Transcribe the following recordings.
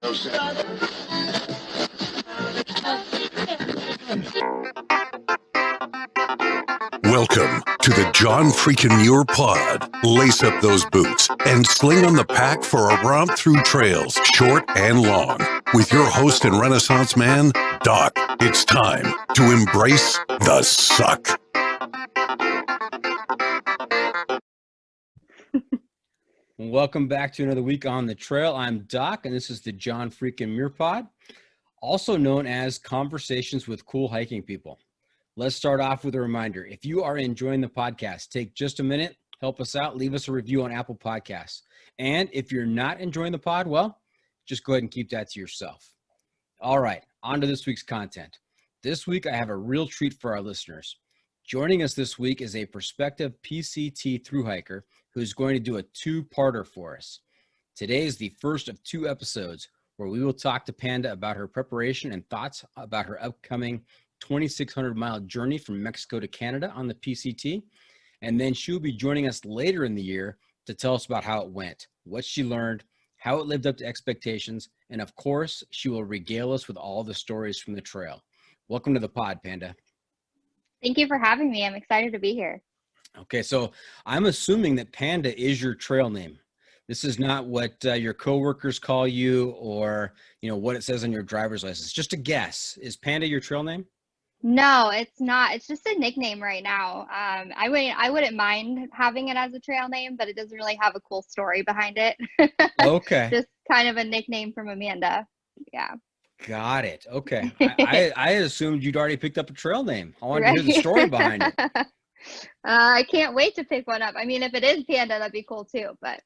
Welcome to the John Freakin' Muir Pod. Lace up those boots and sling on the pack for a romp through trails, short and long. With your host and Renaissance man, Doc. It's time to embrace the suck. Welcome back to another week on the trail. I'm Doc, and this is the John Freakin' Muir Pod, also known as Conversations with Cool Hiking People. Let's start off with a reminder. If you are enjoying the podcast, take just a minute, help us out, leave us a review on Apple Podcasts. And if you're not enjoying the pod, well, just go ahead and keep that to yourself. All right, on to this week's content. This week, I have a real treat for our listeners. Joining us this week is a prospective PCT thru hiker who's going to do a two-parter for us. Today is the first of two episodes where we will talk to Panda about her preparation and thoughts about her upcoming 2,600-mile journey from Mexico to Canada on the PCT. And then she'll be joining us later in the year to tell us about how it went, what she learned, how it lived up to expectations, and of course, she will regale us with all the stories from the trail. Welcome to the pod, Panda. Thank you for having me. I'm excited to be here. Okay, so I'm assuming that Panda is your trail name. This is not what your coworkers call you or, what it says on your driver's license. Just a guess. Is Panda your trail name? No, it's not. It's just a nickname right now. I wouldn't mind having it as a trail name, but it doesn't really have a cool story behind it. Okay. Just kind of a nickname from Amanda. Yeah. Got it. Okay. I assumed you'd already picked up a trail name. I wanted to hear the story behind it. I can't wait to pick one up. I mean, if it is Panda, that'd be cool too, but.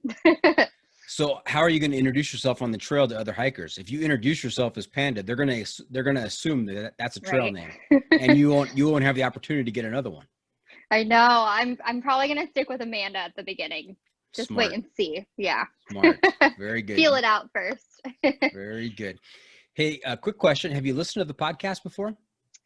So how are you going to introduce yourself on the trail to other hikers? If you introduce yourself as Panda, they're going to assume that that's a trail name, and you won't have the opportunity to get another one. I know. I'm probably going to stick with Amanda at the beginning. Just Smart. wait and see. Yeah. Smart. Very good. Feel it out first. Very good. Hey, a quick question. Have you listened to the podcast before?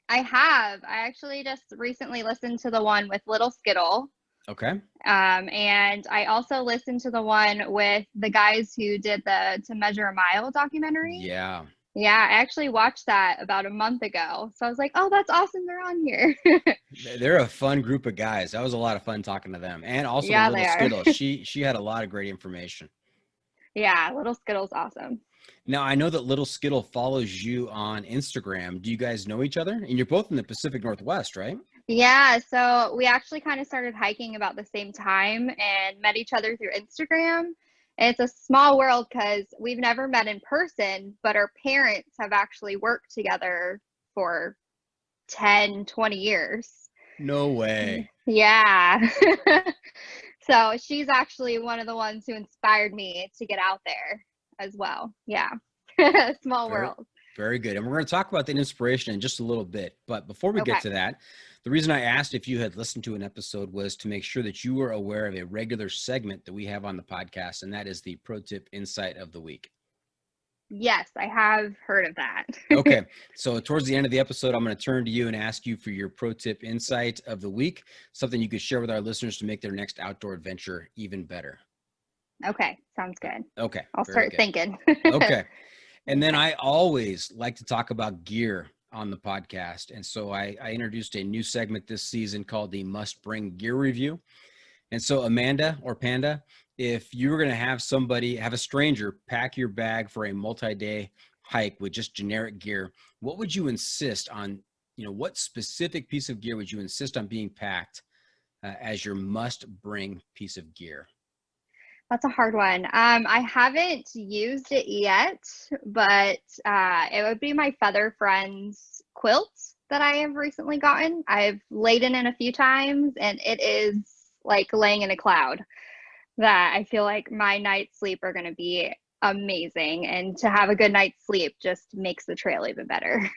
I have. I actually just recently listened to the one with Little Skittle. Okay. And I also listened to the one with the guys who did the To Measure a Mile documentary. Yeah. Yeah, I actually watched that about a month ago. So I was like, oh, that's awesome. They're on here. They're a fun group of guys. That was a lot of fun talking to them. And also Yeah, Little Skittle. She had a lot of great information. Yeah, Little Skittle's awesome. Now, I know that Little Skittle follows you on Instagram. Do you guys know each other? And you're both in the Pacific Northwest, right? Yeah, so we actually kind of started hiking about the same time and met each other through Instagram. And it's a small world because we've never met in person, but our parents have actually worked together for 10, 20 years. No way. Yeah. So she's actually one of the ones who inspired me to get out there as well. Yeah. Small world. Very good. And we're going to talk about that inspiration in just a little bit. But before we get to that, the reason I asked if you had listened to an episode was to make sure that you were aware of a regular segment that we have on the podcast, and that is the Pro Tip Insight of the Week. Yes, I have heard of that. Okay. So towards the end of the episode, I'm going to turn to you and ask you for your Pro Tip Insight of the Week, something you could share with our listeners to make their next outdoor adventure even better. Okay. Sounds good. Okay. I'll start thinking. Okay. And then I always like to talk about gear on the podcast. And so I introduced a new segment this season called the Must Bring Gear Review. And so Amanda or Panda, if you were going to have a stranger pack your bag for a multi-day hike with just generic gear, what would you insist on, what specific piece of gear would you insist on being packed as your must bring piece of gear? That's a hard one. I haven't used it yet, but it would be my Feather Friends quilt that I have recently gotten. I've laid in it a few times, and it is like laying in a cloud. That I feel like my night's sleep are going to be amazing, and to have a good night's sleep just makes the trail even better.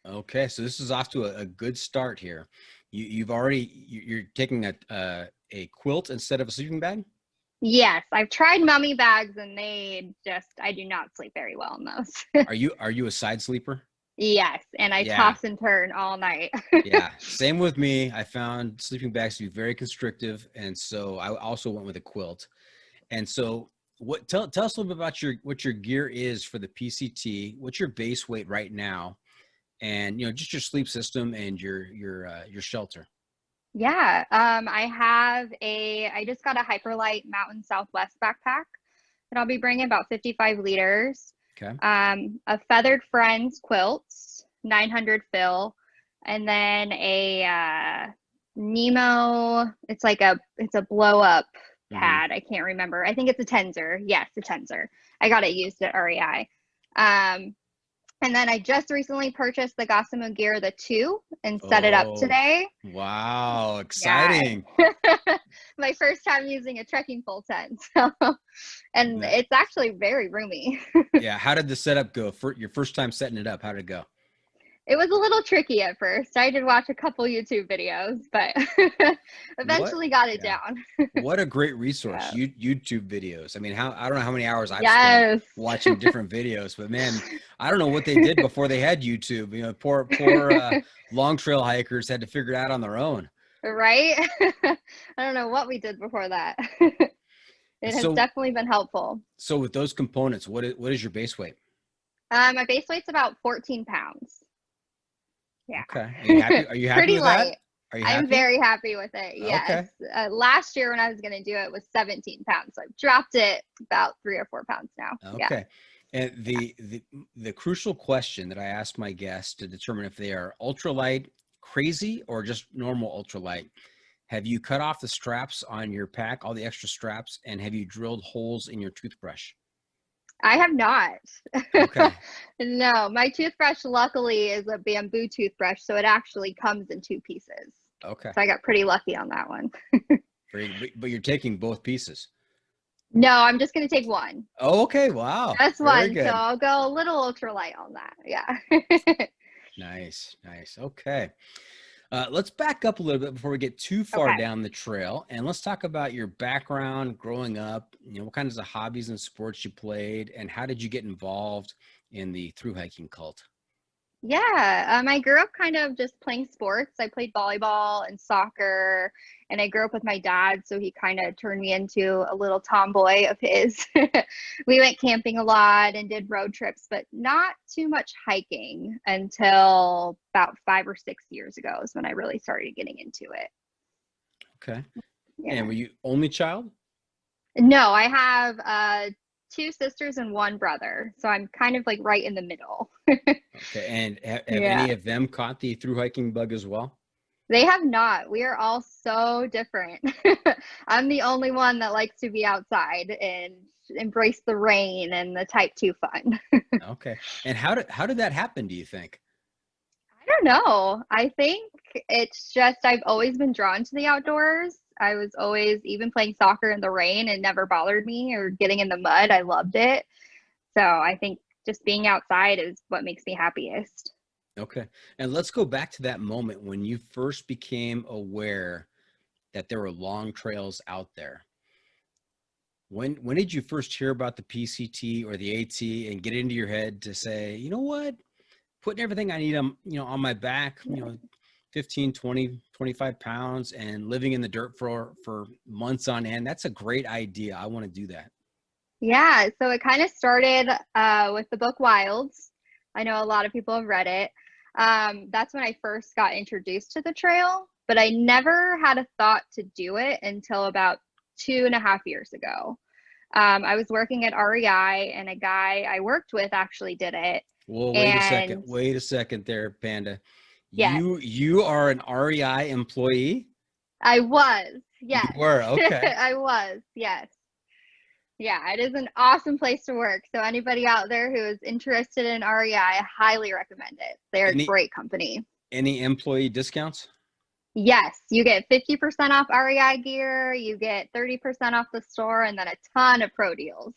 Okay, so this is off to a good start here. You're taking a quilt instead of a sleeping bag? Yes, I've tried mummy bags, and I do not sleep very well in those. Are you a side sleeper? Yes, and I toss and turn all night. Yeah, same with me. I found sleeping bags to be very constrictive, and so I also went with a quilt. And so Tell us a little bit about what your gear is for the PCT. What's your base weight right now, and just your sleep system and your shelter. Yeah, I just got a Hyperlight Mountain Southwest backpack that I'll be bringing, about 55 liters. Okay. A Feathered Friends quilts, 900 fill, and then a Nemo. It's a blow up pad. I can't remember. I think it's a Tensor. Yes, a Tensor. I got it used at REI. And then I just recently purchased the Gossamer Gear, the 2, and set it up today. Wow, exciting. Yeah. My first time using a trekking full tent. So, and Nice. it's actually very roomy. Yeah, how did the setup go? For your first time setting it up, how did it go? It was a little tricky at first. I did watch a couple YouTube videos, but eventually got it down. What a great resource. Yeah. YouTube videos. I mean, I don't know how many hours I've spent watching different videos, but man, I don't know what they did before they had YouTube. Poor long trail hikers had to figure it out on their own. Right? I don't know what we did before that. It has definitely been helpful. So with those components, what is your base weight? My base weight's about 14 pounds. Yeah. Okay. Are you happy Pretty with light. That? Are you happy? I'm very happy with it. Yes. Okay. Last year when I was going to do it was 17 pounds. So I've dropped it about 3 or 4 pounds now. Okay. Yeah. And the crucial question that I ask my guests to determine if they are ultralight crazy or just normal ultralight, have you cut off the straps on your pack, all the extra straps, and have you drilled holes in your toothbrush? I have not. Okay. No, my toothbrush luckily is a bamboo toothbrush, so it actually comes in 2 pieces. Okay. So I got pretty lucky on that one. But you're taking both pieces. No, I'm just going to take one. Oh, okay. Wow. That's one. So I'll go a little ultralight on that. Yeah. Nice. Okay. Let's back up a little bit before we get too far down the trail, and let's talk about your background growing up. What kinds of hobbies and sports you played, and how did you get involved in the thru hiking cult? Yeah, I grew up kind of just playing sports. I played volleyball and soccer, and I grew up with my dad, so he kind of turned me into a little tomboy of his. We went camping a lot and did road trips, but not too much hiking until about 5 or 6 years ago is when I really started getting into it. Okay. Yeah. And were you only child? No, I have 2 sisters and 1 brother, so I'm kind of like right in the middle. Okay, and have any of them caught the thru hiking bug as well? They have not. We are all so different. I'm the only one that likes to be outside and embrace the rain and the type 2 fun. Okay, and how did that happen, do you think? I don't know. I think it's just I've always been drawn to the outdoors. I was always, even playing soccer in the rain, it never bothered me, or getting in the mud. I loved it. So I think just being outside is what makes me happiest. Okay. And let's go back to that moment when you first became aware that there were long trails out there. When did you first hear about the PCT or the AT and get into your head to say, you know what, putting everything I need on my back, 15, 20, 25 pounds and living in the dirt for months on end, that's a great idea. I want to do that. Yeah, so it kind of started with the book Wilds. I know a lot of people have read it. That's when I first got introduced to the trail, but I never had a thought to do it until about 2.5 years ago. I was working at REI, and a guy I worked with actually did it. Well, wait a second there, Panda. Yeah. You are an REI employee? I was, yes. You were, okay. I was, yes. Yeah, it is an awesome place to work. So anybody out there who is interested in REI, I highly recommend it. They're a great company. Any employee discounts? Yes, you get 50% off REI gear, you get 30% off the store, and then a ton of pro deals.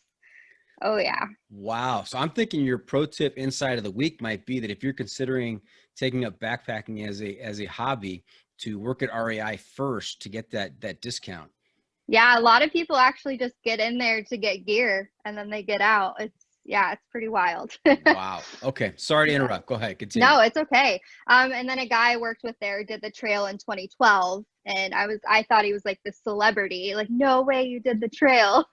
Oh yeah. Wow. So I'm thinking your pro tip inside of the week might be that if you're considering taking up backpacking as a hobby, to work at REI first to get that discount. Yeah, a lot of people actually just get in there to get gear and then they get out. Yeah, it's pretty wild. Wow. Okay. Sorry to interrupt. Go ahead. Continue. No, it's okay. And then a guy I worked with there did the trail in 2012, and I thought he was like the celebrity. Like, no way you did the trail.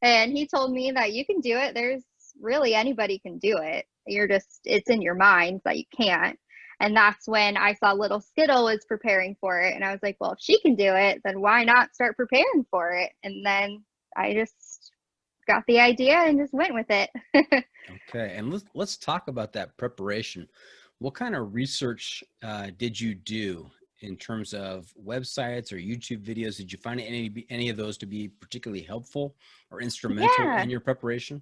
And he told me that you can do it. There's really anybody can do it. It's in your mind that you can't. And that's when I saw little Skittle was preparing for it, and I was like, well, if she can do it, then why not start preparing for it? And then I just got the idea and just went with it. Okay, and let's talk about that preparation. What kind of research did you do in terms of websites or YouTube videos? Did you find any of those to be particularly helpful or instrumental in your preparation?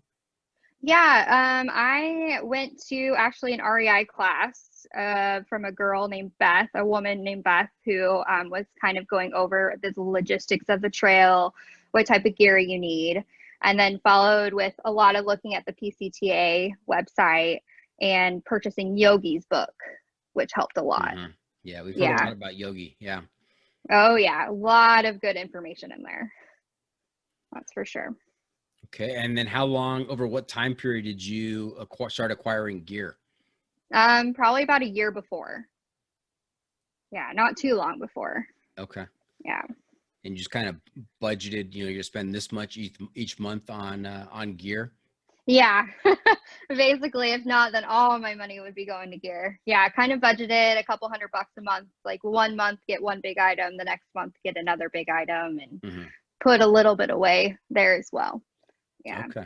Yeah, I went to actually an REI class from a woman named Beth, who was kind of going over the logistics of the trail, what type of gear you need, and then followed with a lot of looking at the PCTA website and purchasing Yogi's book, which helped a lot. Mm-hmm. Yeah, we've heard a lot about Yogi. Yeah. Oh, yeah. A lot of good information in there. That's for sure. Okay. And then over what time period did you start acquiring gear? Probably about a year before. Yeah, not too long before. Okay. Yeah. And you just kind of budgeted, you spend this much each month on gear? Yeah. Basically, if not, then all my money would be going to gear. Yeah, kind of budgeted a couple $100 a month, like 1 month get one big item, the next month get another big item, and put a little bit away there as well. Yeah. Okay.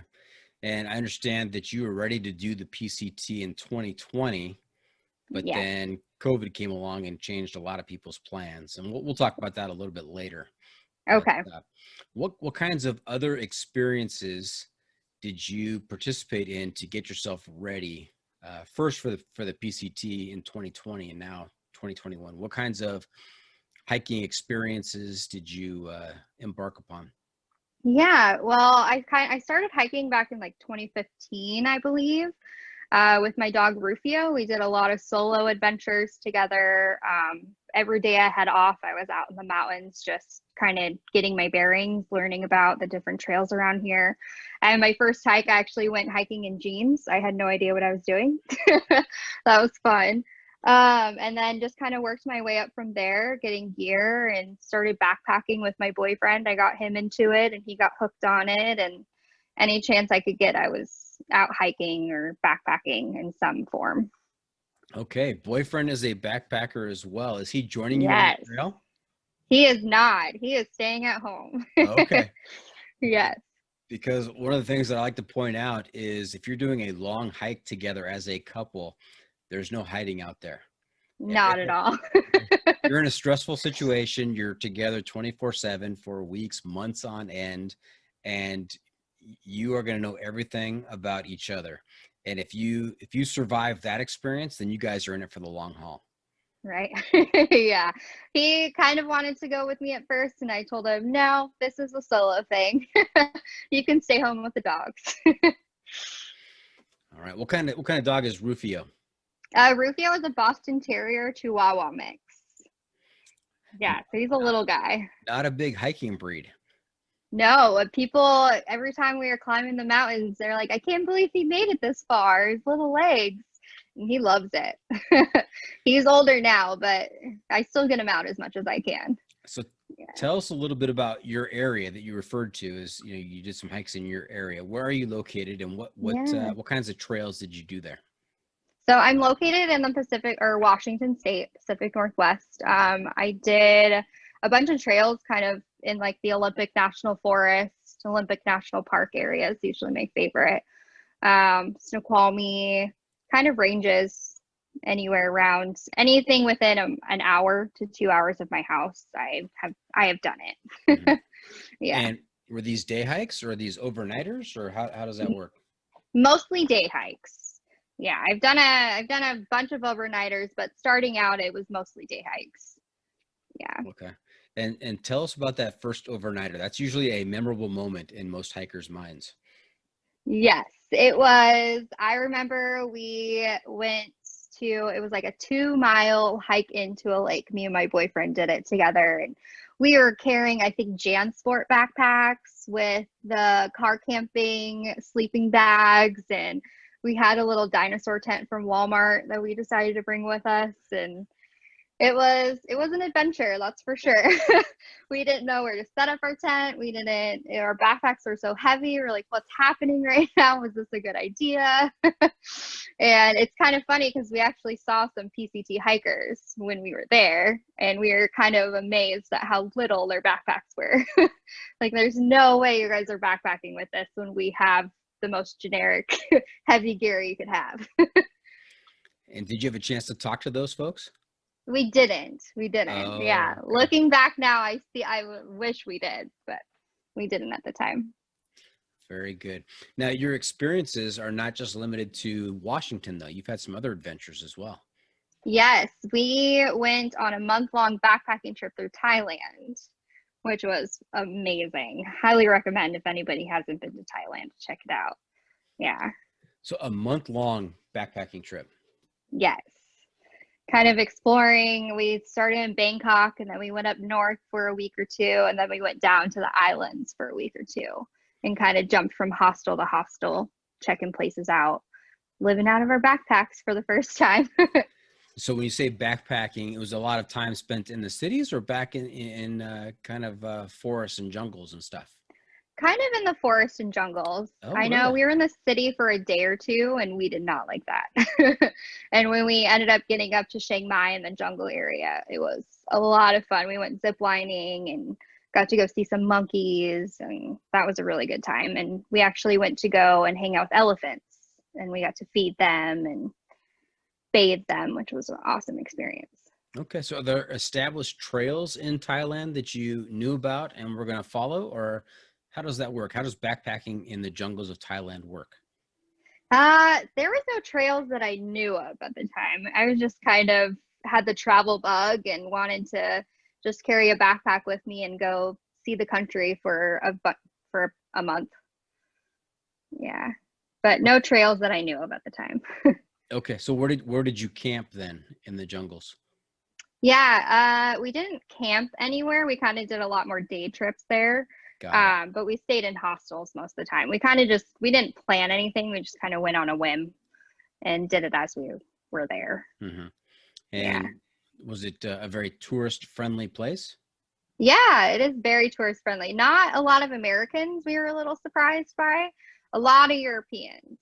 And I understand that you were ready to do the PCT in 2020, but then COVID came along and changed a lot of people's plans. And we'll talk about that a little bit later. Okay. But, what kinds of other experiences did you participate in to get yourself ready first for the PCT in 2020 and now 2021? What kinds of hiking experiences did you embark upon? Yeah, well, I started hiking back in like 2015, I believe, with my dog Rufio. We did a lot of solo adventures together. Every day I had off, I was out in the mountains, just kind of getting my bearings, learning about the different trails around here. And my first hike, I actually went hiking in jeans. I had no idea what I was doing. That was fun. And then just kind of worked my way up from there, getting gear, and started backpacking with my boyfriend. I got him into it and he got hooked on it. And any chance I could get, I was out hiking or backpacking in some form. Okay. Boyfriend is a backpacker as well. Is he joining you on Yes. the trail? He is not. He is staying at home. Okay. Yes. Because one of the things that I like to point out is if you're doing a long hike together as a couple, there's no hiding out there. Not at all. You're in a stressful situation. You're together 24/7 for weeks, months on end, and you are going to know everything about each other. And if you survive that experience, then you guys are in it for the long haul. Right. Yeah. He kind of wanted to go with me at first, and I told him, no, this is a solo thing. You can stay home with the dogs. All right. What kind of dog is Rufio? Rufio is a Boston Terrier Chihuahua mix. Yeah, so he's a little guy. Not a big hiking breed. No, people, every time we were climbing the mountains, they're like, I can't believe he made it this far, his little legs. And he loves it. He's older now, but I still get him out as much as I can. So tell us a little bit about your area that you referred to as, you did some hikes in your area. Where are you located, and what kinds of trails did you do there? So I'm located in the Washington State, Pacific Northwest. I did a bunch of trails kind of in like the Olympic National Forest, Olympic National Park areas, usually my favorite. Snoqualmie, kind of ranges anywhere around anything within an hour to 2 hours of my house. I have done it. Mm-hmm. Yeah. And were these day hikes or are these overnighters, or how does that work? Mostly day hikes. Yeah, I've done a bunch of overnighters, but starting out it was mostly day hikes. Yeah. Okay. And tell us about that first overnighter. That's usually a memorable moment in most hikers' minds. Yes, it was. I remember we went it was like a 2-mile hike into a lake. Me and my boyfriend did it together. And we were carrying, I think, JanSport backpacks with the car camping sleeping bags. And we had a little dinosaur tent from Walmart that we decided to bring with us. And it was an adventure, that's for sure. We didn't know where to set up our tent. Our backpacks were so heavy. We're like, what's happening right now? Was this a good idea? And it's kind of funny because we actually saw some PCT hikers when we were there, and we were kind of amazed at how little their backpacks were. Like, there's no way you guys are backpacking with this when we have the most generic heavy gear you could have. And did you have a chance to talk to those folks? We didn't. Oh, Yeah. okay. Looking back now, I wish we did, but we didn't at the time. Very good. Now, your experiences are not just limited to Washington, though. You've had some other adventures as well. Yes, we went on a month-long backpacking trip through Thailand, which was amazing. Highly recommend if anybody hasn't been to Thailand to check it out. Yeah. So a month-long backpacking trip. Yes. Kind of exploring. We started in Bangkok, and then we went up north for a week or two, and then we went down to the islands for a week or two and kind of jumped from hostel to hostel, checking places out, living out of our backpacks for the first time. So when you say backpacking, it was a lot of time spent in the cities or back in kind of forests and jungles and stuff? Kind of in the forest and jungles. Oh, I know really? we were in the city for a day or two, and we did not like that. And when we ended up getting up to Chiang Mai in the jungle area, it was a lot of fun. We went zip lining and got to go see some monkeys, and that was a really good time. And we actually went to go and hang out with elephants, and we got to feed them and bathe them, which was an awesome experience. Okay, so are there established trails in Thailand that you knew about and were going to follow, or how does that work? How does backpacking in the jungles of Thailand work? There was no trails that I knew of at the time. I was just kind of had the travel bug and wanted to just carry a backpack with me and go see the country for a month. Yeah, but no trails that I knew of at the time. Okay, so where did you camp then in the jungles? Yeah, we didn't camp anywhere. We kind of did a lot more day trips there. Got it. But we stayed in hostels most of the time. We didn't plan anything. We just kind of went on a whim and did it as we were there. Mm-hmm. Yeah. And was it a very tourist-friendly place? Yeah, it is very tourist friendly. Not a lot of Americans we were a little surprised by. A lot of Europeans.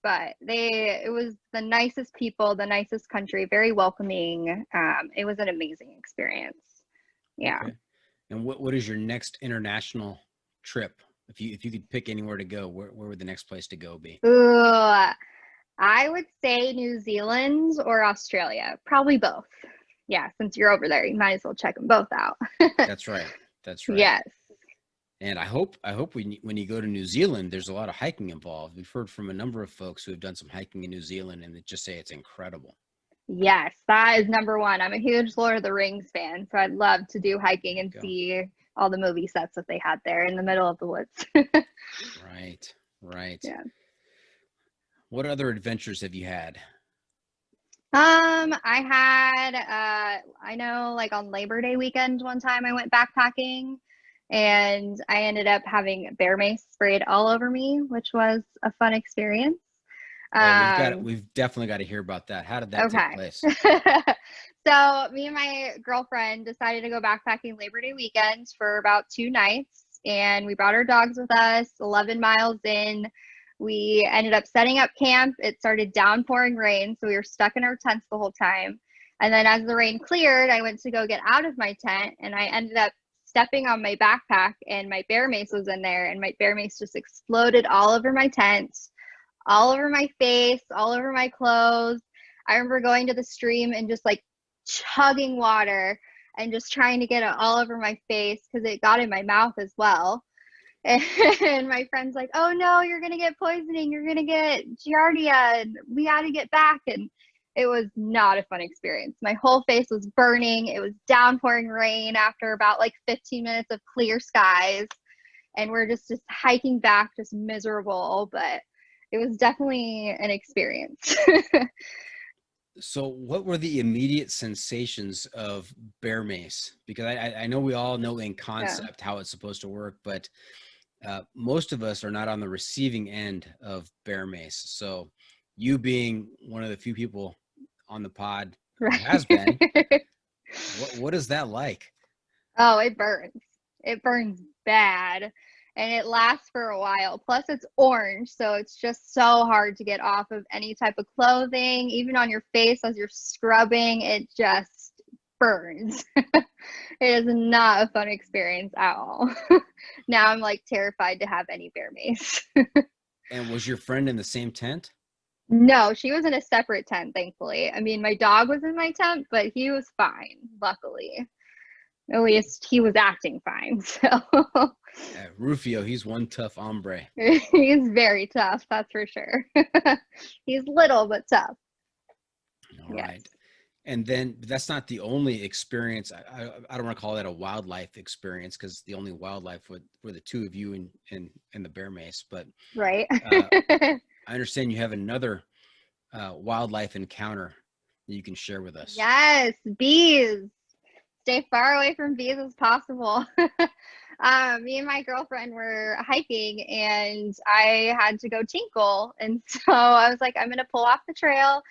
But it was the nicest people, the nicest country, very welcoming. It was an amazing experience. Yeah. Okay. And what is your next international trip? If you could pick anywhere to go, where would the next place to go be? Ooh, I would say New Zealand or Australia. Probably both. Yeah, since you're over there, you might as well check them both out. That's right. That's right. Yes. And I hope when you go to New Zealand, there's a lot of hiking involved. We've heard from a number of folks who have done some hiking in New Zealand, and they just say it's incredible. Yes, that is number one. I'm a huge Lord of the Rings fan, so I'd love to do hiking and see all the movie sets that they had there in the middle of the woods. Right, right. Yeah. What other adventures have you had? I know like on Labor Day weekend one time I went backpacking and I ended up having bear mace sprayed all over me, which was a fun experience. We've definitely got to hear about that. How did that take Okay. place? So me and my girlfriend decided to go backpacking Labor Day weekend for about 2 nights, and we brought our dogs with us. 11 miles in, we ended up setting up camp. It started downpouring rain, so we were stuck in our tents the whole time. And then as the rain cleared, I went to go get out of my tent, and I ended up stepping on my backpack, and my bear mace was in there, and my bear mace just exploded all over my tent, all over my face, all over my clothes. I remember going to the stream and just like chugging water and just trying to get it all over my face because it got in my mouth as well. And my friend's like, oh no, you're going to get poisoning. You're going to get giardia and we got to get back. And it was not a fun experience. My whole face was burning. It was downpouring rain after about like 15 minutes of clear skies. And we're just hiking back, just miserable, but it was definitely an experience. So what were the immediate sensations of bear mace? Because I know we all know in Yeah. concept how it's supposed to work, but most of us are not on the receiving end of bear mace. So you being one of the few people on the pod who has been, Right. what is that like? Oh, it burns. It burns bad. And it lasts for a while. Plus, it's orange, so it's just so hard to get off of any type of clothing, even on your face as you're scrubbing. It just burns. It is not a fun experience at all. Now I'm like terrified to have any bear mace. And was your friend in the same tent? No, she was in a separate tent, thankfully. I mean, my dog was in my tent, but he was fine, luckily. At least he was acting fine. So Rufio, he's one tough hombre. he's very tough, that's for sure. He's little but tough. All Yes. right. And then that's not the only experience. I don't want to call that a wildlife experience because the only wildlife were the two of you and the bear mace. But Right. I understand you have another wildlife encounter that you can share with us. Yes, bees. Stay far away from bees as possible. Me and my girlfriend were hiking and I had to go tinkle. And so I was like, I'm going to pull off the trail.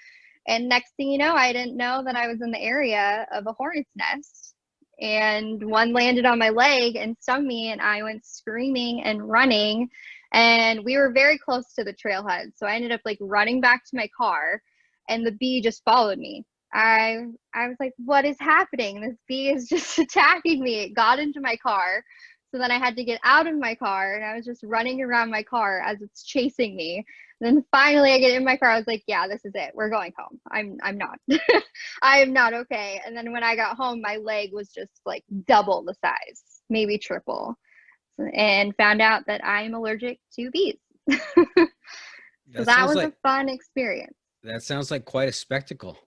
And next thing you know, I didn't know that I was in the area of a hornet's nest. And one landed on my leg and stung me, and I went screaming and running. And we were very close to the trailhead. So I ended up like running back to my car, and the bee just followed me. I was like, what is happening? This bee is just attacking me. It got into my car. So then I had to get out of my car and I was just running around my car as it's chasing me. And then finally I get in my car. I was like, yeah, this is it. We're going home. I'm not. I am not okay. And then when I got home, my leg was just like double the size, maybe triple. And found out that I'm allergic to bees. So That that sounds was like a fun experience. quite a spectacle.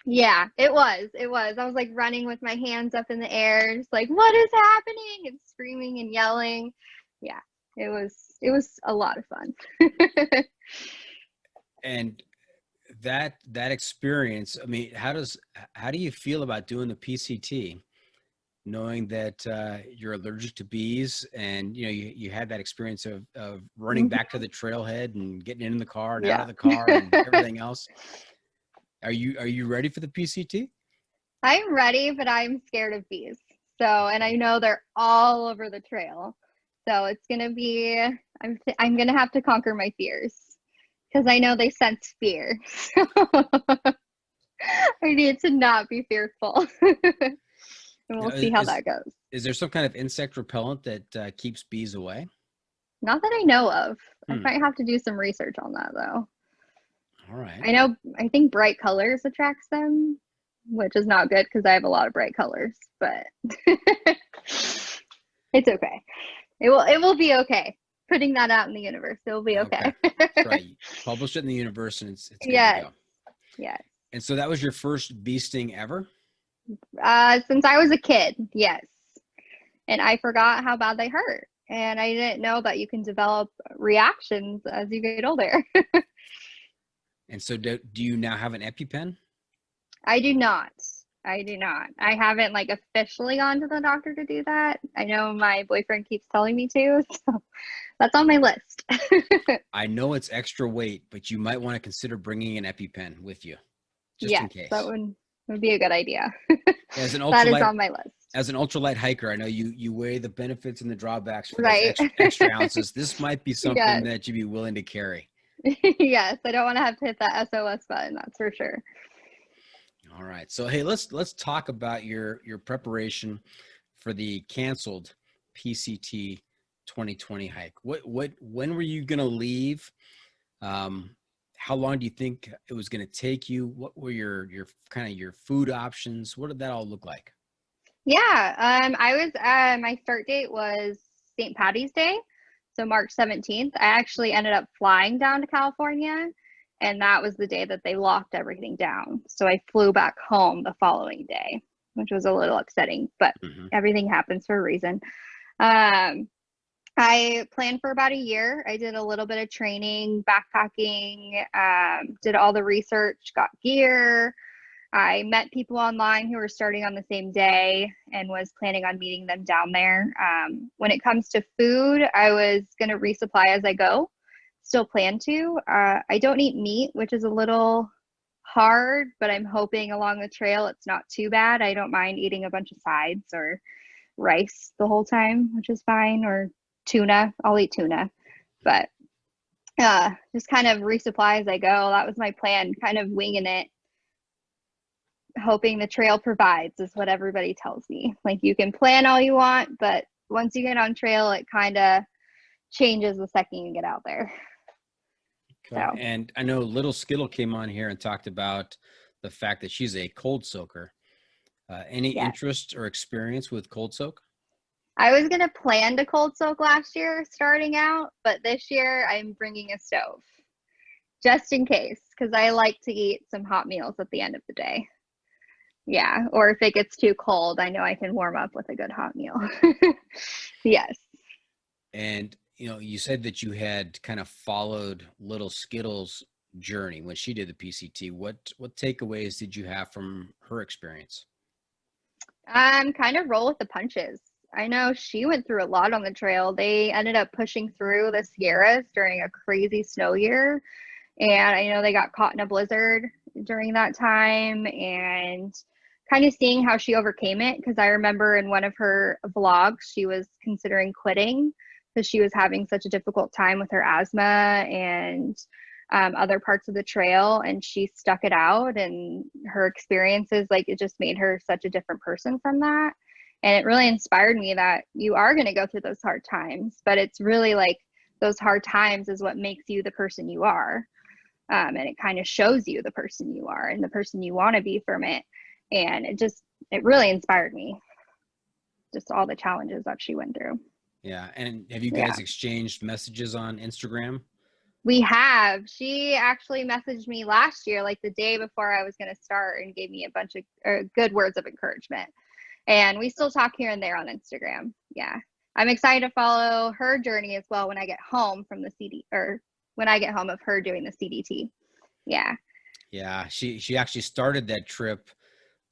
Yeah, it was. It was. I was like running with my hands up in the air, just like, what is happening? And screaming and yelling. Yeah, it was a lot of fun. And that experience, I mean, how do you feel about doing the PCT, knowing that you're allergic to bees, and you had that experience of running back to the trailhead and getting in the car and out Yeah. of the car and everything else? Are you ready for the PCT? I'm ready, but I'm scared of bees. So, and I know they're all over the trail. So it's gonna be, I'm gonna have to conquer my fears because I know they sense fear. So I need to not be fearful. And Now, we'll see how that goes. is there some kind of insect repellent that keeps bees away? Not that I know of. I Hmm. might have to do some research on that though. All right. I think bright colors attracts them, which is not good because I have a lot of bright colors, but it's okay. It will be okay. Putting that out in the universe, it will be Okay. okay. That's right. You publish it in the universe and it's good to Yes, go. yes. And so that was your first bee sting ever? Since I was a kid, yes. And I forgot how bad they hurt. And I didn't know that you can develop reactions as you get older. And so do you now have an EpiPen? I do not. I do not. I haven't like officially gone to the doctor to do that. I know my boyfriend keeps telling me to, so that's on my list. I know it's extra weight, but you might want to consider bringing an EpiPen with you, just in Yes, case. that would be a good idea. As an That is ultralight on my list. as an ultralight hiker, I know you weigh the benefits and the drawbacks for those Right. extra ounces. This might be something Yes. that you'd be willing to carry. Yes, I don't want to have to hit that SOS button, that's for sure. All right. So hey, let's talk about your preparation for the canceled PCT 2020 hike. When were you gonna leave? How long do you think it was gonna take you? What were your kind of your food options? What did that all look like? Yeah, I was my start date was St. Patty's Day, so March 17th. I actually ended up flying down to California, and that was the day that they locked everything down. So I flew back home the following day, which was a little upsetting, but Mhm. everything happens for a reason. Um, I planned for about a year. I did a little bit of training, backpacking, did all the research, got gear. I met people online who were starting on the same day and was planning on meeting them down there. When it comes to food, I was going to resupply as I go. Still plan to. I don't eat meat, which is a little hard, but I'm hoping along the trail it's not too bad. I don't mind eating a bunch of sides or rice the whole time, which is fine, or tuna. I'll eat tuna, but just kind of resupply as I go. That was my plan, kind of winging it, hoping the trail provides is what everybody tells me. Like, you can plan all you want, but once you get on trail, it kind of changes the second you get out there. Okay. So. And I know Little Skittle came on here and talked about the fact that she's a cold soaker. Any interest or experience with cold soak? I was going to plan to cold soak last year starting out, but this year I'm bringing a stove just in case, because I like to eat some hot meals at the end of the day. Yeah, or if it gets too cold, I know I can warm up with a good hot meal. Yes. And, you know, you said that you had kind of followed Little Skittle's journey when she did the PCT. What takeaways did you have from her experience? Kind of roll with the punches. I know she went through a lot on the trail. They ended up pushing through the Sierras during a crazy snow year. And I know they got caught in a blizzard during that time, and kind of seeing how she overcame it. Because I remember in one of her vlogs, she was considering quitting because she was having such a difficult time with her asthma and other parts of the trail, and she stuck it out, and her experiences, like, it just made her such a different person from that. And it really inspired me that you are going to go through those hard times, but it's really like those hard times is what makes you the person you are. And it kind of shows you the person you are and the person you want to be from it. And it really inspired me, just all the challenges that she went through. Yeah. And have you guys exchanged messages on Instagram? We have. She actually messaged me last year, like the day before I was going to start, and gave me a bunch of good words of encouragement. And we still talk here and there on Instagram. Yeah. I'm excited to follow her journey as well when I get home from the CD, or when I get home of her doing the CDT. Yeah. Yeah. She actually started that trip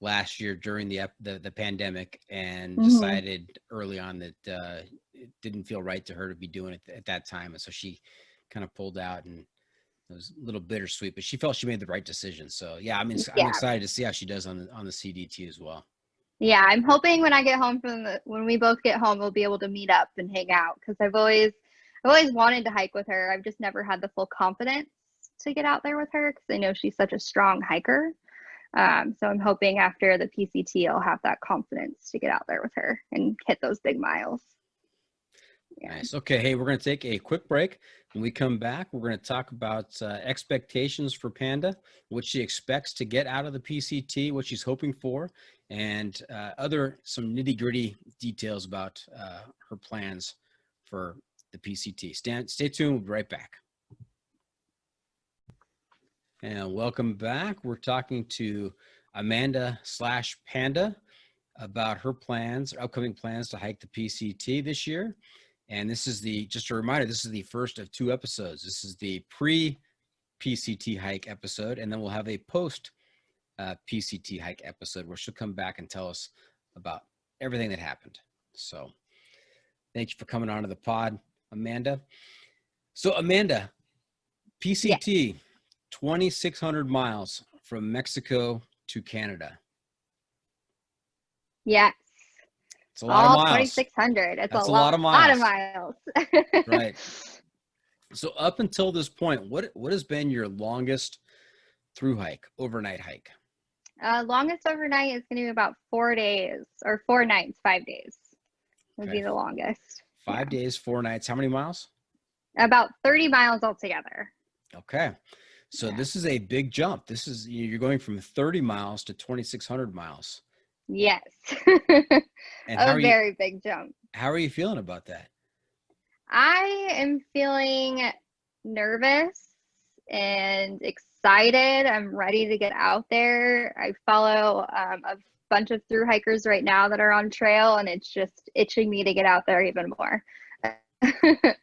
last year during the pandemic, and decided early on that it didn't feel right to her to be doing it at that time. And so she kind of pulled out, and it was a little bittersweet, but she felt she made the right decision. So yeah, I'm excited to see how she does on the CDT as well. Yeah, I'm hoping when I get home when we both get home, we'll be able to meet up and hang out, because I've always wanted to hike with her. I've just never had the full confidence to get out there with her, because I know she's such a strong hiker. So I'm hoping after the PCT, I'll have that confidence to get out there with her and hit those big miles. Yeah. Nice. Okay. Hey, we're going to take a quick break. When we come back, we're going to talk about expectations for Panda, what she expects to get out of the PCT, what she's hoping for, and some nitty gritty details about her plans for the PCT. Stay tuned. We'll be right back. And welcome back. We're talking to Amanda/Panda about her upcoming plans to hike the PCT this year. And this is just a reminder, this is the first of 2 episodes. This is the pre-PCT hike episode, and then we'll have a post-PCT hike episode where she'll come back and tell us about everything that happened. So thank you for coming on to the pod, Amanda. So Amanda, PCT, 2,600 miles from Mexico to Canada. Yes. It's a lot of miles. 2,600. That's a lot of miles. Right. So up until this point, what has been your longest through hike, overnight hike? Longest overnight is going to be about 4 days, or 4 nights, 5 days would be the longest. 5 days, 4 nights. How many miles? About 30 miles altogether. Okay. So this is a big jump. You're going from 30 miles to 2,600 miles. Yes. And a very big jump. How are you feeling about that? I am feeling nervous and excited. I'm ready to get out there. I follow a bunch of thru hikers right now that are on trail, and it's just itching me to get out there even more. And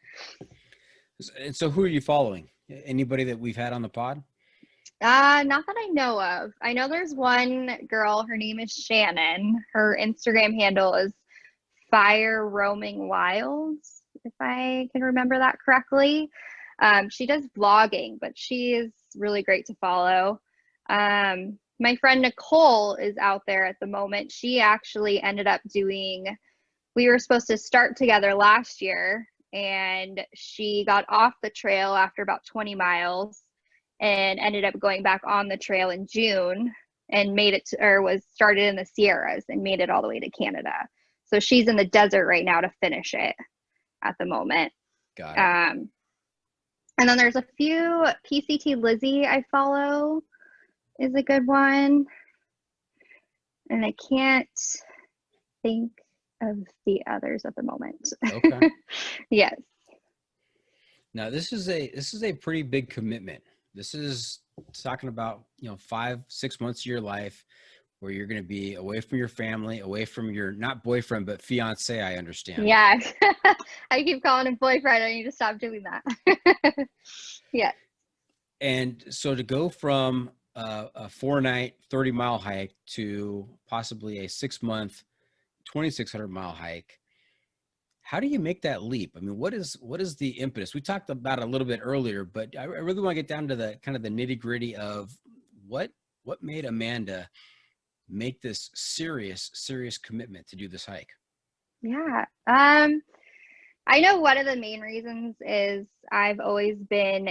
so who are you following? Anybody that we've had on the pod? Not that I know of. I know there's one girl, her name is Shannon. Her Instagram handle is Fire Roaming Wilds, if I can remember that correctly. She does vlogging, but she is really great to follow. My friend Nicole is out there at the moment. She actually ended up we were supposed to start together last year, and she got off the trail after about 20 miles and ended up going back on the trail in June and was started in the Sierras and made it all the way to Canada. So she's in the desert right now to finish it at the moment. Got it. And then there's a few. PCT Lizzie I follow is a good one. And I can't think of the others at the moment. Okay. Yes. Now this is a pretty big commitment. This is talking about, 5-6 months of your life where you're going to be away from your family, away from your, not boyfriend, but fiance, I understand. Yeah. I keep calling him boyfriend. I need to stop doing that. Yeah. And so to go from a 4-night, 30-mile hike to possibly a 6-month, 2,600-mile hike, how do you make that leap? I mean, what is the impetus? We talked about it a little bit earlier, but I really want to get down to the kind of the nitty gritty of what made Amanda make this serious commitment to do this hike. Yeah. I know one of the main reasons is I've always been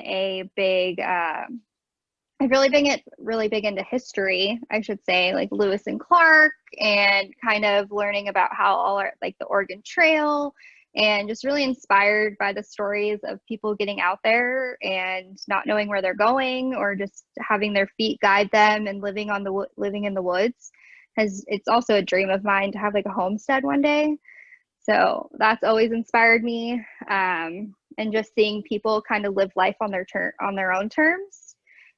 I've really big into history, I should say, like Lewis and Clark, and kind of learning about how like the Oregon Trail, and just really inspired by the stories of people getting out there and not knowing where they're going, or just having their feet guide them and living in the woods. It's also a dream of mine to have like a homestead one day. So that's always inspired me. And just seeing people kind of live life on their own terms,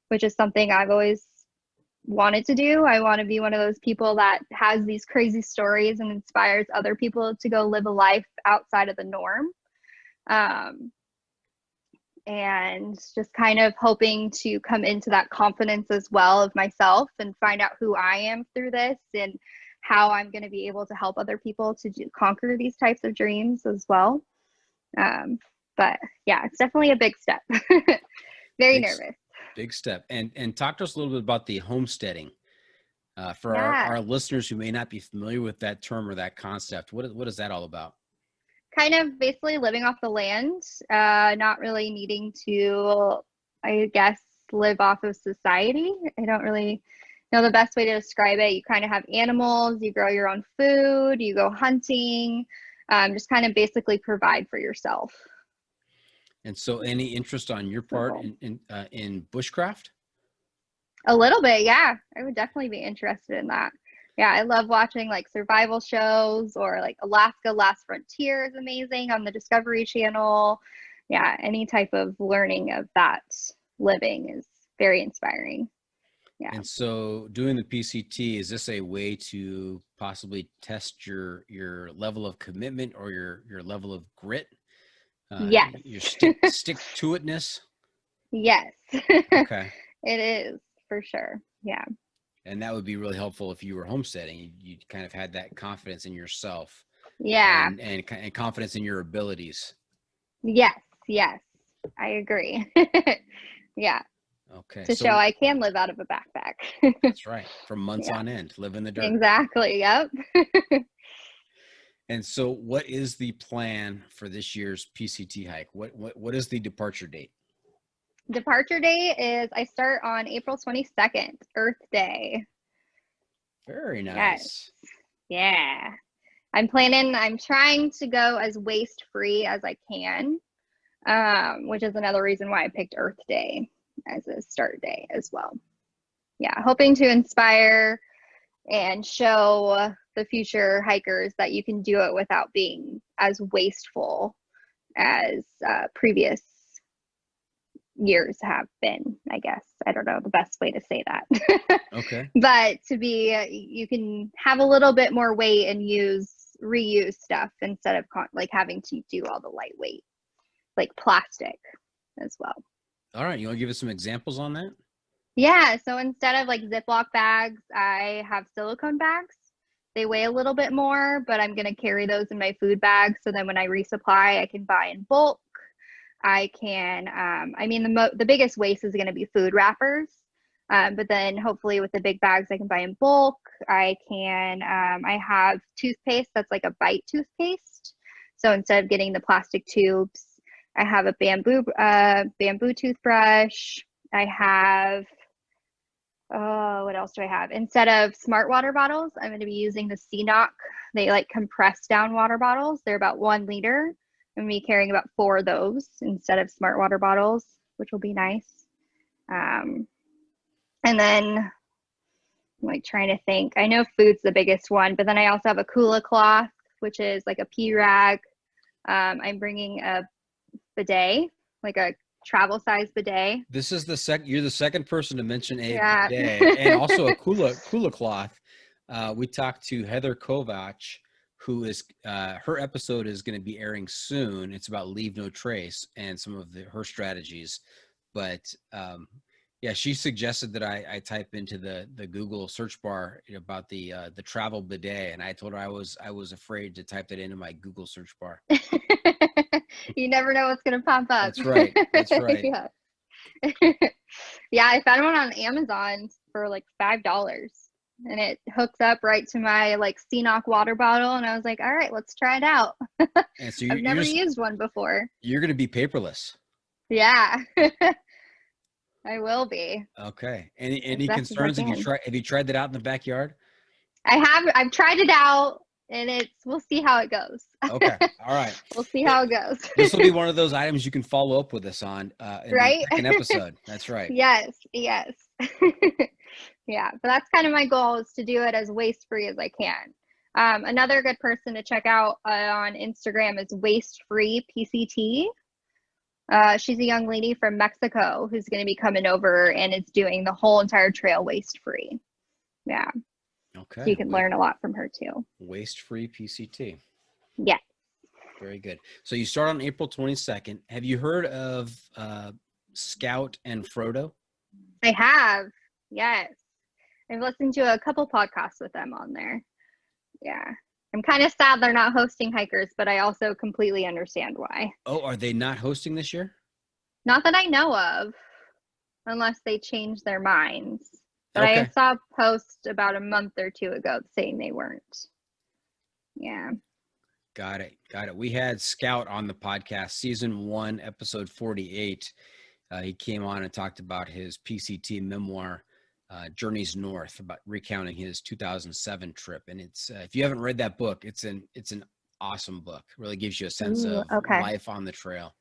which is something I've always wanted to do. I want to be one of those people that has these crazy stories and inspires other people to go live a life outside of the norm. And just kind of hoping to come into that confidence as well of myself and find out who I am through this and how I'm going to be able to help other people to conquer these types of dreams as well. But yeah, it's definitely a big step. Very nervous. Big step. And talk to us a little bit about the homesteading. For Yeah. our listeners who may not be familiar with that term or that concept, what is that all about? Kind of basically living off the land, not really needing to, I guess, live off of society. I don't really know the best way to describe it. You kind of have animals, you grow your own food, you go hunting, just kind of basically provide for yourself. And so any interest on your part in bushcraft? A little bit, yeah. I would definitely be interested in that. Yeah, I love watching like survival shows, or like Alaska Last Frontier is amazing on the Discovery Channel. Yeah, any type of learning of that living is very inspiring. Yeah. And so doing the PCT, is this a way to possibly test your level of commitment or your level of grit? Yes. Your stick to itness? Yes. Okay. It is, for sure. Yeah. And that would be really helpful if you were homesteading. You kind of had that confidence in yourself. Yeah. And confidence in your abilities. Yes. I agree. Yeah. Okay. To show I can live out of a backpack. That's right. For months on end, live in the dirt. Exactly. Yep. And so what is the plan for this year's PCT hike? What is the departure date? Departure date is I start on April 22nd, Earth Day. Very nice. Yes. Yeah. I'm trying to go as waste free as I can, which is another reason why I picked Earth Day as a start day as well. Yeah. Hoping to inspire and show the future hikers that you can do it without being as wasteful as previous years have been, I guess. I don't know the best way to say that. Okay. But you can have a little bit more weight and use reuse stuff instead of like having to do all the lightweight, like plastic as well. All right. You want to give us some examples on that? Yeah. So instead of like Ziploc bags, I have silicone bags. They weigh a little bit more, but I'm going to carry those in my food bag. So then when I resupply, I can buy in bulk. I can, I mean, the biggest waste is going to be food wrappers. But then hopefully with the big bags, I can buy in bulk. I have toothpaste that's like a bite toothpaste. So instead of getting the plastic tubes, I have a bamboo toothbrush. I have, what else do I have? Instead of smart water bottles, I'm going to be using the CNOC. They like compressed down water bottles. They're about 1 liter. I'm going to be carrying about 4 of those instead of smart water bottles, which will be nice. And then I'm like trying to think. I know food's the biggest one, but then I also have a Kula cloth, which is like a pee rag. I'm bringing a bidet, like a travel size bidet. This is you're the second person to mention a Yeah. bidet and also a Kula cloth. We talked to Heather Kovach, who is her episode is going to be airing soon. It's about Leave No Trace and some of her strategies. But yeah, she suggested that I type into the Google search bar about the travel bidet, and I told her I was afraid to type that into my Google search bar. You never know what's gonna pop up. That's right. That's right. Yeah. Yeah, I found one on Amazon for like $5, and it hooks up right to my like CNOC water bottle, and I was like, all right, let's try it out. And so I've never used one before. You're going to be paperless. Yeah. I will be. Okay. Any concerns? Have you tried that out in the backyard? I've tried it out, and we'll see how it goes. Okay. All right. We'll see how it goes. This will be one of those items you can follow up with us on in right? the second episode. That's right. Yes. Yeah, but that's kind of my goal, is to do it as waste free as I can. Another good person to check out on Instagram is Waste Free PCT. She's a young lady from Mexico who's going to be coming over and is doing the whole entire trail waste free. Yeah. Okay. So you can learn a lot from her too. Waste free PCT. Yeah. Very good. So you start on April 22nd. Have you heard of Scout and Frodo? I have. Yes. I've listened to a couple podcasts with them on there. Yeah. I'm kind of sad they're not hosting hikers, but I also completely understand why. Oh, are they not hosting this year? Not that I know of, unless they change their minds. But Okay. I saw a post about a month or 2 ago saying they weren't. Yeah. Got it. We had Scout on the podcast, season 1, episode 48. He came on and talked about his PCT memoir, Journeys North, about recounting his 2007 trip. And it's if you haven't read that book, it's an awesome book. It really gives you a sense of life on the trail.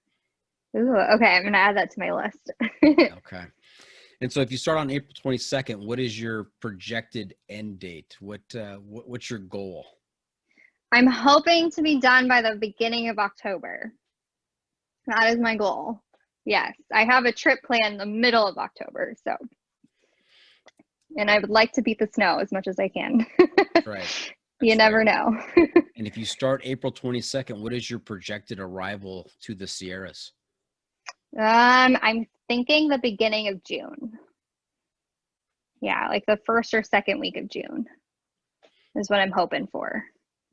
Ooh, okay. I'm gonna add that to my list. Okay. And so if you start on April 22nd, what is your projected end date? What's your goal? I'm hoping to be done by the beginning of October. That is my goal. Yes. I have a trip planned in the middle of October, so. And I would like to beat the snow as much as I can. Right. You never know. And if you start April 22nd, what is your projected arrival to the Sierras? I'm thinking the beginning of June. Yeah, like the first or second week of June is what I'm hoping for.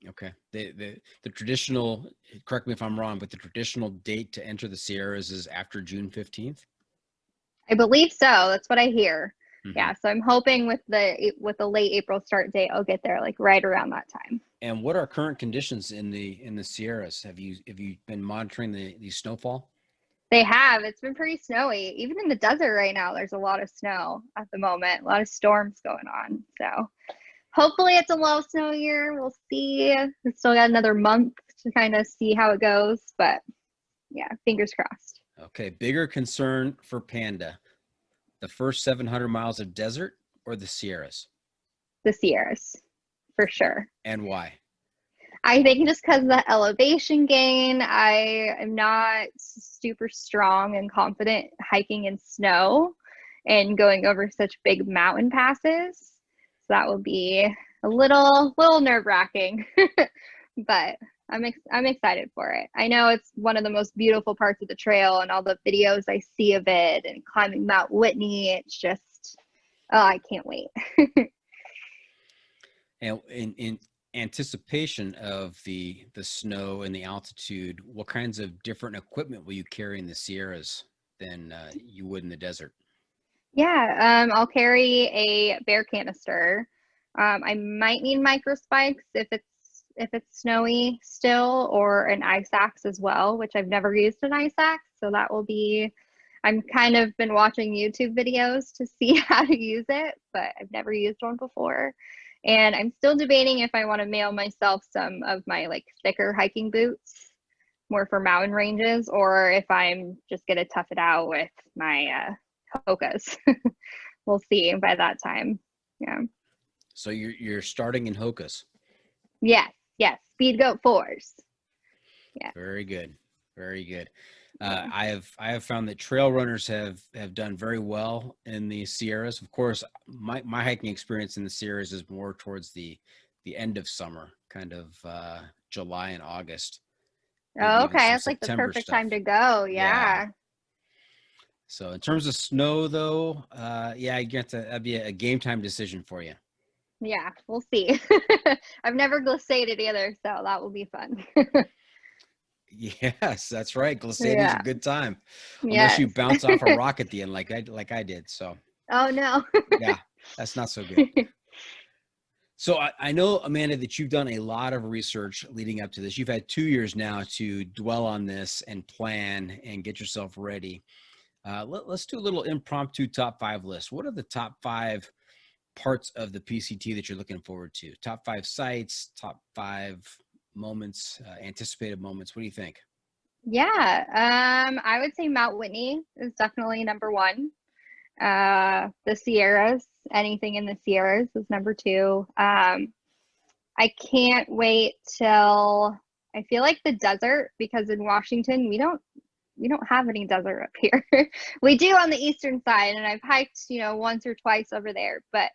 Okay. The traditional, correct me if I'm wrong, but the traditional date to enter the Sierras is after June 15th? I believe so. That's what I hear. Mm-hmm. Yeah, so I'm hoping with the late April start date, I'll get there like right around that time. And what are current conditions in the Sierras? Have you been monitoring the snowfall? They have. It's been pretty snowy. Even in the desert right now, there's a lot of snow at the moment. A lot of storms going on. So hopefully it's a low snow year. We'll see. We still got another month to kind of see how it goes. But yeah, fingers crossed. Okay. Bigger concern for Panda, the first 700 miles of desert or the Sierras? The Sierras, for sure. And why? I think just because of the elevation gain, I am not super strong and confident hiking in snow and going over such big mountain passes. So that will be a little nerve-wracking. but I'm excited for it. I know it's one of the most beautiful parts of the trail, and all the videos I see of it and climbing Mount Whitney, it's just, oh, I can't wait. And in anticipation of the snow and the altitude, what kinds of different equipment will you carry in the Sierras than you would in the desert? Yeah, I'll carry a bear canister. I might need micro spikes if it's snowy still, or an ice axe as well, which I've never used an ice axe. So that will be, I'm kind of been watching YouTube videos to see how to use it, but I've never used one before. And I'm still debating if I want to mail myself some of my like thicker hiking boots, more for mountain ranges, or if I'm just gonna tough it out with my Hokas. We'll see by that time. Yeah. So you're starting in Hokas. Yes. Yes. Speed Goat 4s. Yeah. Very good. Very good. Yeah. I have found that trail runners have done very well in the Sierras. Of course, my hiking experience in the Sierras is more towards the end of summer, kind of July and August, maybe Oh, even okay. some That's like the September perfect time stuff. to go. Yeah. Yeah. So in terms of snow, though, yeah, that'd be a game time decision for you. Yeah. We'll see. I've never glissaded either, so that will be fun. Yes, that's right. Glissading's a Yeah. good time, unless you Yes. bounce off a rock at the end, like I did. So Oh, no. yeah, that's not so good. So I know, Amanda, that you've done a lot of research leading up to this. You've had 2 years now to dwell on this and plan and get yourself ready. Let's do a little impromptu top 5 list. What are the top 5 parts of the PCT that you're looking forward to? Top 5 sites, top 5 moments, anticipated moments. What do you think? Yeah. I would say Mount Whitney is definitely number one. The Sierras, anything in the Sierras is number two. I can't wait till, I feel like the desert, because in Washington we don't have any desert up here. We do on the eastern side, and I've hiked, once or twice over there, but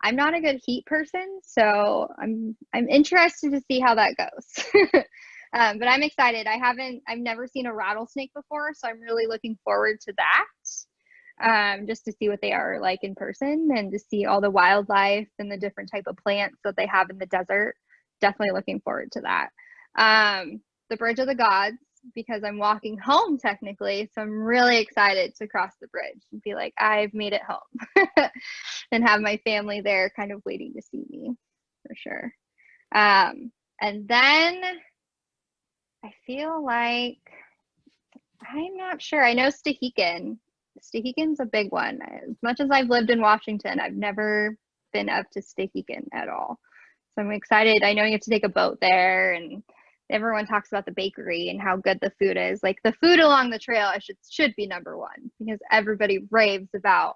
I'm not a good heat person, so I'm interested to see how that goes. But I'm excited. I've never seen a rattlesnake before, so I'm really looking forward to that. Just to see what they are like in person, and to see all the wildlife and the different type of plants that they have in the desert. Definitely looking forward to that. The Bridge of the Gods, because I'm walking home technically, so I'm really excited to cross the bridge and be like, I've made it home, and have my family there kind of waiting to see me, for sure. And then I feel like, I'm not sure. I know Stehekin. Stehekin's a big one. As much as I've lived in Washington, I've never been up to Stehekin at all. So I'm excited. I know you have to take a boat there, and everyone talks about the bakery and how good the food is. Like, the food along the trail, should be number one, because everybody raves about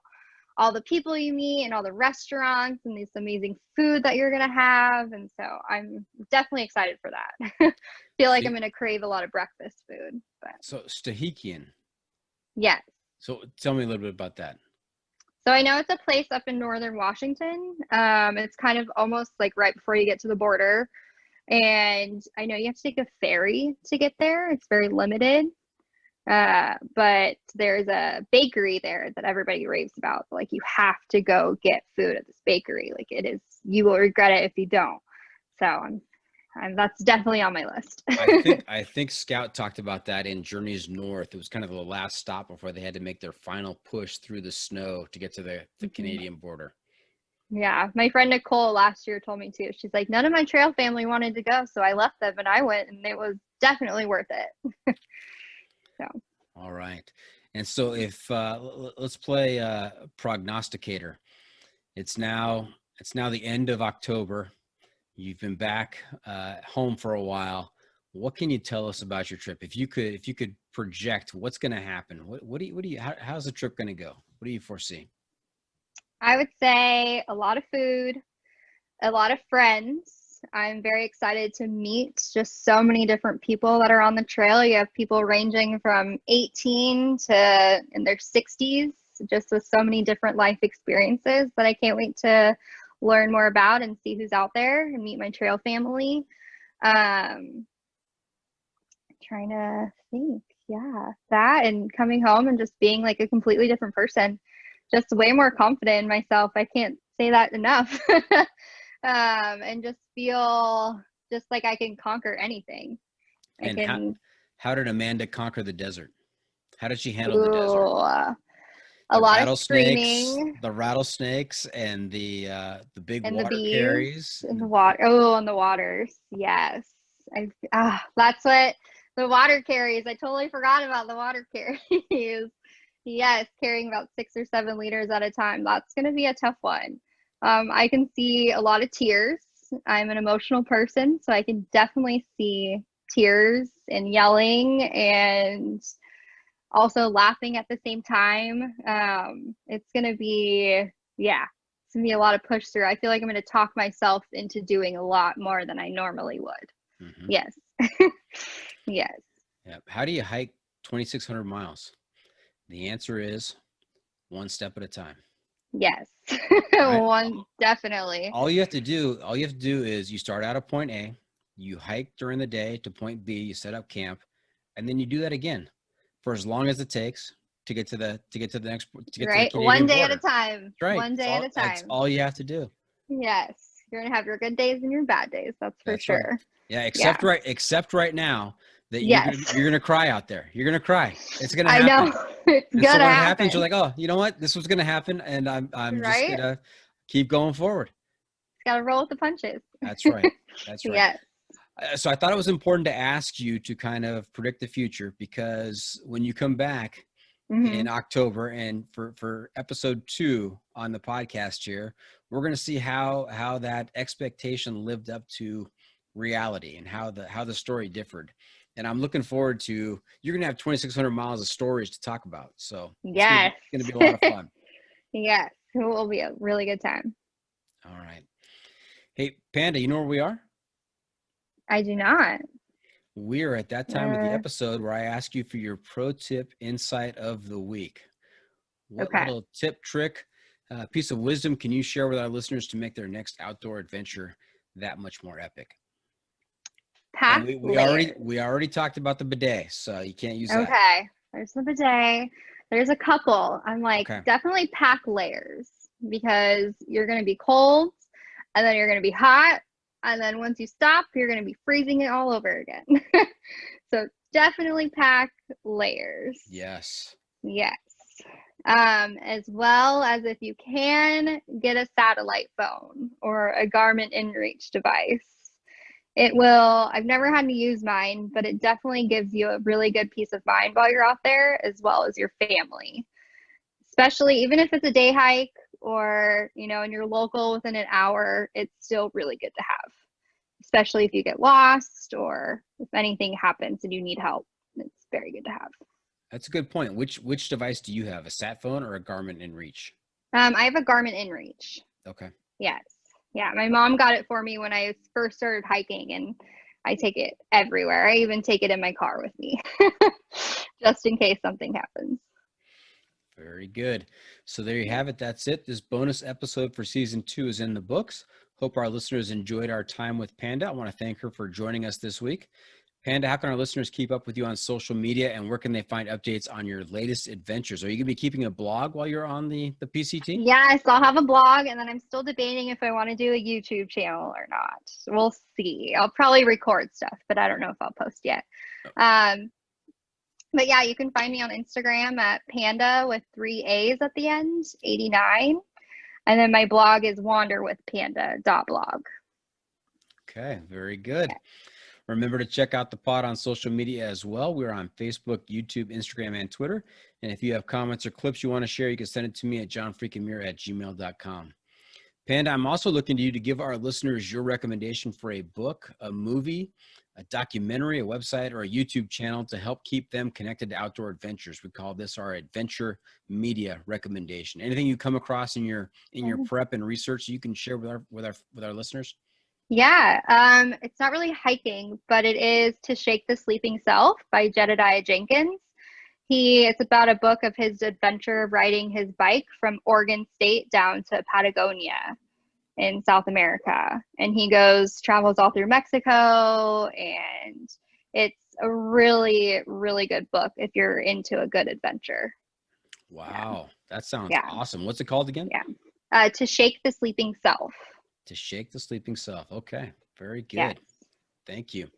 all the people you meet and all the restaurants and this amazing food that you're gonna have. And so I'm definitely excited for that. Feel like I'm gonna crave a lot of breakfast food. But So Stehekin. yes. So tell me a little bit about that. So I know it's a place up in northern Washington. It's kind of almost like right before you get to the border. And I know you have to take a ferry to get there. It's very limited. But there's a bakery there that everybody raves about. Like, you have to go get food at this bakery. Like, it is, you will regret it if you don't. So that's definitely on my list. I think Scout talked about that in Journeys North. It was kind of the last stop before they had to make their final push through the snow to get to the Canadian border. Yeah, my friend Nicole last year told me too. She's like, none of my trail family wanted to go, so I left them and I went, and it was definitely worth it. So. All right. And so if let's play prognosticator. It's now the end of October. You've been back home for a while. What can you tell us about your trip? If you could project what's going to happen, how's the trip going to go? What do you foresee? I would say a lot of food, a lot of friends. I'm very excited to meet just so many different people that are on the trail. You have people ranging from 18 to in their 60s, just with so many different life experiences that I can't wait to learn more about and see who's out there and meet my trail family. Trying to think. Yeah, that and coming home and just being like a completely different person, just way more confident in myself. I can't say that enough. And just feel just like I can conquer anything. I And can. how did Amanda conquer the desert? How did she handle the desert? Ooh, a lot of The rattlesnakes, and the big and the water bees carries. in the water. Oh, on the waters. Yes. That's what the water carries. I totally forgot about the water carries. Yes, carrying about 6 or 7 liters at a time. That's going to be a tough one. I can see a lot of tears. I'm an emotional person, so I can definitely see tears and yelling and also laughing at the same time. It's going to be, yeah, it's going to be a lot of push through. I feel like I'm going to talk myself into doing a lot more than I normally would. Mm-hmm. Yes. Yes. Yeah. How do you hike 2,600 miles? The answer is one step at a time. Yes. Right? One, definitely. All you have to do is you start out at point A, you hike during the day to point B, you set up camp, and then you do that again for as long as it takes to get to the Right. Canadian One day at border. a time. That's right. One day at a That's time. all you have to do. Yes. You're going to have your good days and your bad days. That's for That's right. sure. Yeah, Yeah. except right now that Yes. you're gonna cry out there. You're gonna cry. It's gonna I happen. know. It's And gonna so when it happen. happens, you're like, oh, you know what? This was gonna happen, and I'm just Right? gonna keep going forward. Got to roll with the punches. That's right. That's right. Yes. So I thought it was important to ask you to kind of predict the future, because when you come back in October and for episode 2 on the podcast here, we're going to see how that expectation lived up to reality and how the story differed. And I'm looking forward to, you're going to have 2,600 miles of stories to talk about. So Yes. it's going to be a lot of fun. Yes. It will be a really good time. All right. Hey, Panda, you know where we are? I do not. We're at that time of the episode where I ask you for your pro tip insight of the week. What little tip, trick, piece of wisdom can you share with our listeners to make their next outdoor adventure that much more epic? Pack layers. We already talked about the bidet, so you can't use that. Okay. There's the bidet. There's a couple. I'm like, definitely pack layers, because you're going to be cold and then you're going to be hot. And then once you stop, you're going to be freezing it all over again. So definitely pack layers. Yes. Yes. As well as, if you can, get a satellite phone or a Garmin InReach device. It will, I've never had to use mine, but it definitely gives you a really good peace of mind while you're out there, as well as your family. Especially even if it's a day hike or, and you're local within an hour, it's still really good to have. Especially if you get lost or if anything happens and you need help, it's very good to have. That's a good point. Which device do you have? A sat phone or a Garmin InReach? I have a Garmin InReach. Okay. Yes. Yeah, my mom got it for me when I first started hiking, and I take it everywhere. I even take it in my car with me, just in case something happens. Very good. So there you have it. That's it. This bonus episode for season 2 is in the books. Hope our listeners enjoyed our time with Panda. I want to thank her for joining us this week. Panda, how can our listeners keep up with you on social media, and where can they find updates on your latest adventures? Are you going to be keeping a blog while you're on the PCT? Yes, I'll have a blog, and then I'm still debating if I want to do a YouTube channel or not. We'll see. I'll probably record stuff, but I don't know if I'll post yet. But yeah, you can find me on Instagram at Panda with 3 A's at the end, 89. And then my blog is wanderwithpanda.blog. Okay, very good. Remember to check out the pod on social media as well. We're on Facebook, YouTube, Instagram, and Twitter. And if you have comments or clips you want to share, you can send it to me at johnfreakinmuir@gmail.com. Panda, I'm also looking to you to give our listeners your recommendation for a book, a movie, a documentary, a website, or a YouTube channel to help keep them connected to outdoor adventures. We call this our adventure media recommendation. Anything you come across in your prep and research you can share with our listeners? Yeah, it's not really hiking, but it is To Shake the Sleeping Self by Jedediah Jenkins. It's about a book of his adventure of riding his bike from Oregon State down to Patagonia. in South America. And he travels all through Mexico, and it's a really, really good book if you're into a good adventure. Wow. That sounds Yeah. awesome. What's it called again? Yeah. To Shake the Sleeping Self. To Shake the Sleeping Self. Okay. Very good. Yes. Thank you.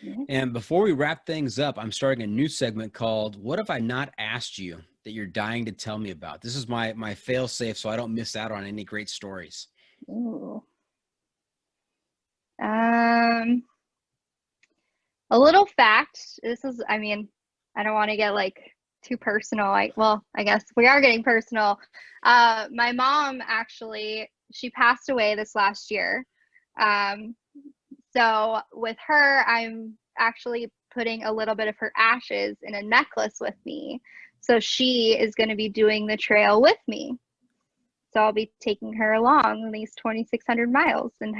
Mhm. And before we wrap things up, I'm starting a new segment called What Have I Not Asked You That You're Dying to Tell Me About? This is my fail safe so I don't miss out on any great stories. Ooh. A little fact. This is, I mean, I don't want to get like too personal. I guess we are getting personal. My mom actually, she passed away this last year. So with her, I'm actually putting a little bit of her ashes in a necklace with me. So she is going to be doing the trail with me. So I'll be taking her along these 2,600 miles and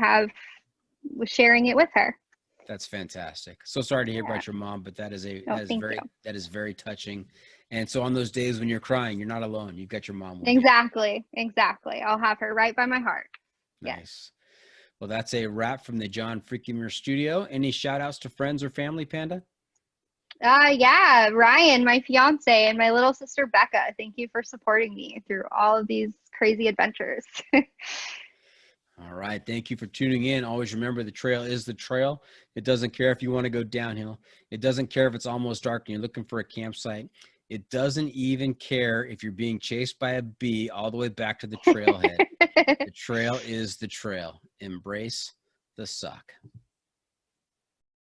sharing it with her. That's fantastic. So sorry to hear Yeah. about your mom, but that is Thank you. that is very touching. And so on those days when you're crying, you're not alone. You've got your mom with Exactly. I'll have her right by my heart. you. Yes. Nice. Well, that's a wrap from the John Freaking Muir studio. Any shout outs to friends or family, Panda? Yeah, Ryan, my fiance, and my little sister Becca. Thank you for supporting me through all of these crazy adventures. All right. Thank you for tuning in. Always remember the trail is the trail. It doesn't care if you want to go downhill. It doesn't care if it's almost dark and you're looking for a campsite. It doesn't even care if you're being chased by a bee all the way back to the trailhead. The trail is the trail. Embrace the suck.